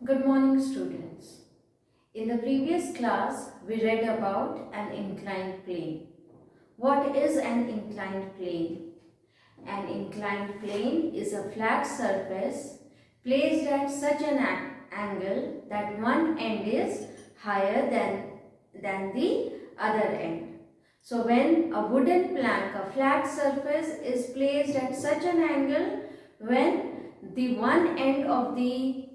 Good morning, students. In the previous class, we read about an inclined plane. What is an inclined plane? An inclined plane is a flat surface placed at such an angle that one end is higher than the other end. So when a wooden plank, a flat surface, is placed at such an angle, when the one end of the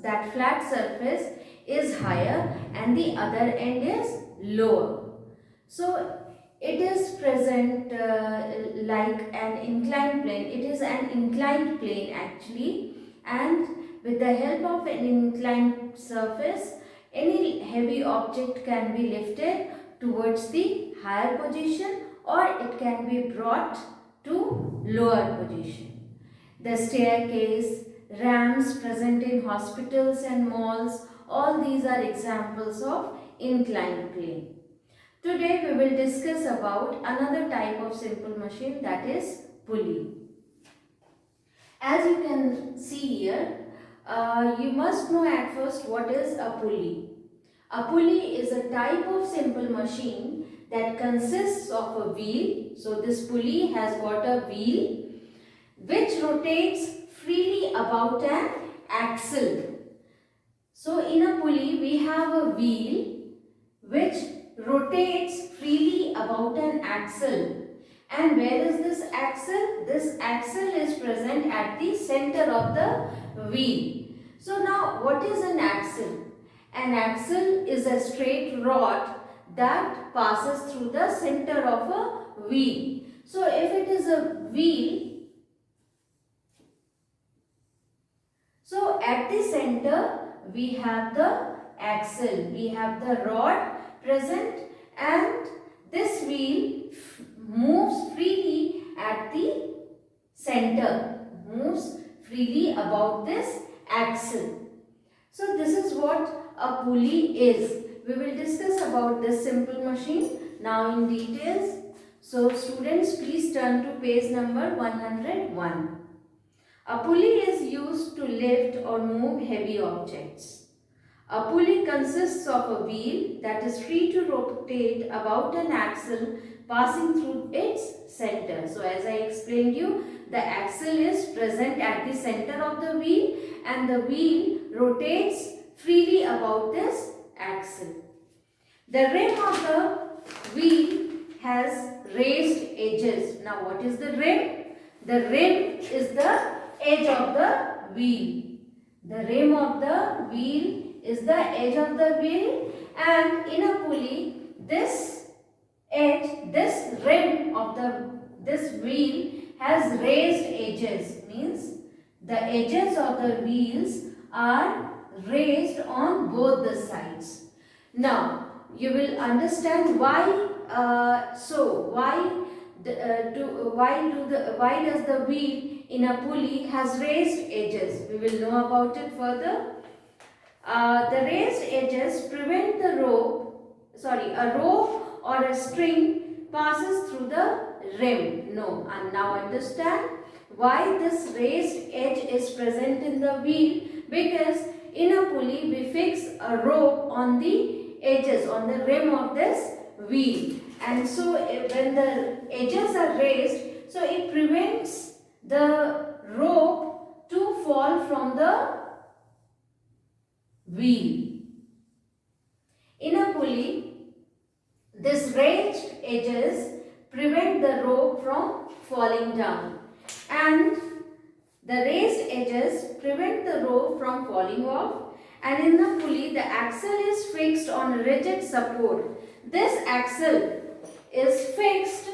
that flat surface is higher and the other end is lower. So it is present like an inclined plane. It is an inclined plane actually, and with the help of an inclined surface, any heavy object can be lifted towards the higher position or it can be brought to lower position. The staircase, ramps present in hospitals and malls, all these are examples of inclined plane. Today we will discuss about another type of simple machine, that is pulley. As you can see here, you must know at first what is a pulley. A pulley is a type of simple machine that consists of a wheel. So this pulley has got a wheel which rotates freely about an axle. So in a pulley we have a wheel which rotates freely about an axle. And where is this axle? This axle is present at the center of the wheel. So now what is an axle? An axle is a straight rod that passes through the center of a wheel. So if it is a wheel, so at the center we have the axle, we have the rod present, and this wheel moves freely at the center, moves freely about this axle. So this is what a pulley is. We will discuss about this simple machine now in details. So students, please turn to page number 101. A pulley is used to lift or move heavy objects. A pulley consists of a wheel that is free to rotate about an axle passing through its center. So as I explained you, the axle is present at the center of the wheel and the wheel rotates freely about this axle. The rim of the wheel has raised edges. Now what is the rim? The rim is the edge of the wheel. The rim of the wheel is the edge of the wheel, and in a pulley this edge, this rim of this wheel has raised edges, means the edges of the wheels are raised on both the sides. Now you will understand why why does the wheel in a pulley has raised edges. We will know about it further. The raised edges prevent a rope or a string passes through the rim. No, and now understand why this raised edge is present in the wheel, because in a pulley we fix a rope on the edges, on the rim of this wheel, and so when the edges are raised, so it prevents the rope to fall from the wheel. In a pulley, this raised edges prevent the rope from falling down, and the raised edges prevent the rope from falling off, and in the pulley the axle is fixed on a rigid support. This axle is fixed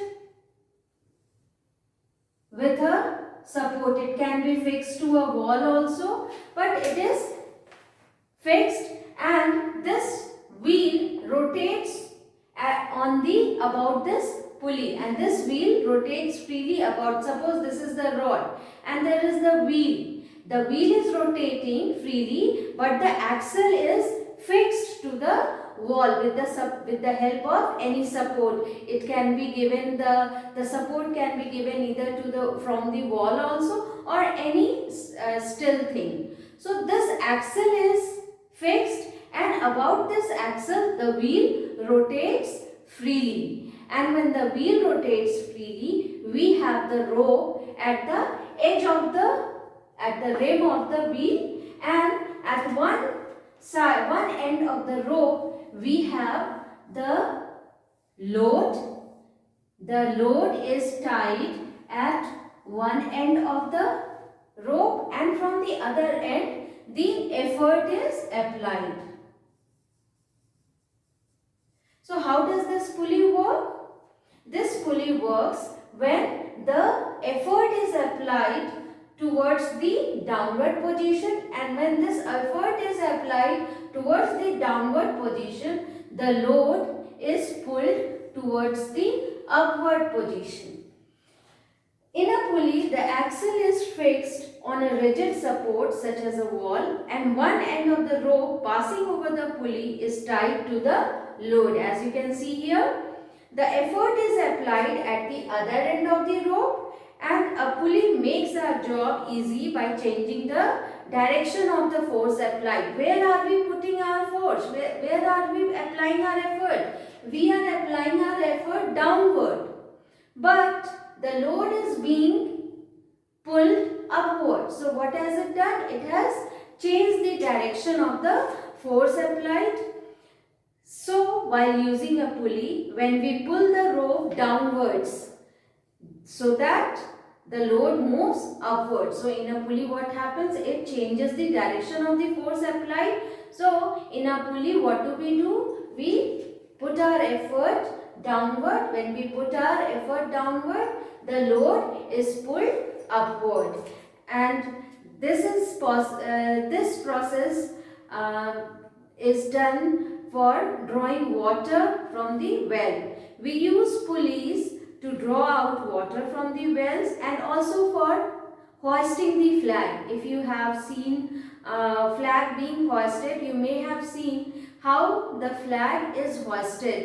with a support. It can be fixed to a wall also, but it is fixed, and this wheel rotates about this pulley, and this wheel rotates freely about. Suppose this is the rod and there is the wheel. The wheel is rotating freely, but the axle is fixed to the wall with the help of any support. It can be given, the support can be given either from the wall also or any still thing. So this axle about this axle the wheel rotates freely. And when the wheel rotates freely, we have the rope at the edge of at the rim of the wheel, and at one side, one end of the rope, we have the load. The load is tied at one end of the rope, and from the other end, the effort is applied. So how does this pulley work? This pulley works when the effort is applied towards the downward position, and when this effort is applied towards the downward position, the load is pulled towards the upward position. In a pulley, the axle is fixed on a rigid support such as a wall, and one end of the rope passing over the pulley is tied to the load. As you can see here, the effort is applied at the other end of the rope, and a pulley makes our job easy by changing the direction of the force applied. Where are we putting our force? Where are we applying our effort? We are applying our effort downward, but the load is being pulled upward. So what has it done? It has changed the direction of the force applied. So while using a pulley, when we pull the rope downwards, so that the load moves upwards. So in a pulley, what happens? It changes the direction of the force applied. So in a pulley, what do? We put our effort downward. When we put our effort downward, the load is pulled upward. And this process is done for drawing water from the well. We use pulleys to draw out water from the wells, and also for hoisting the flag. If you have seen flag being hoisted, you may have seen how the flag is hoisted.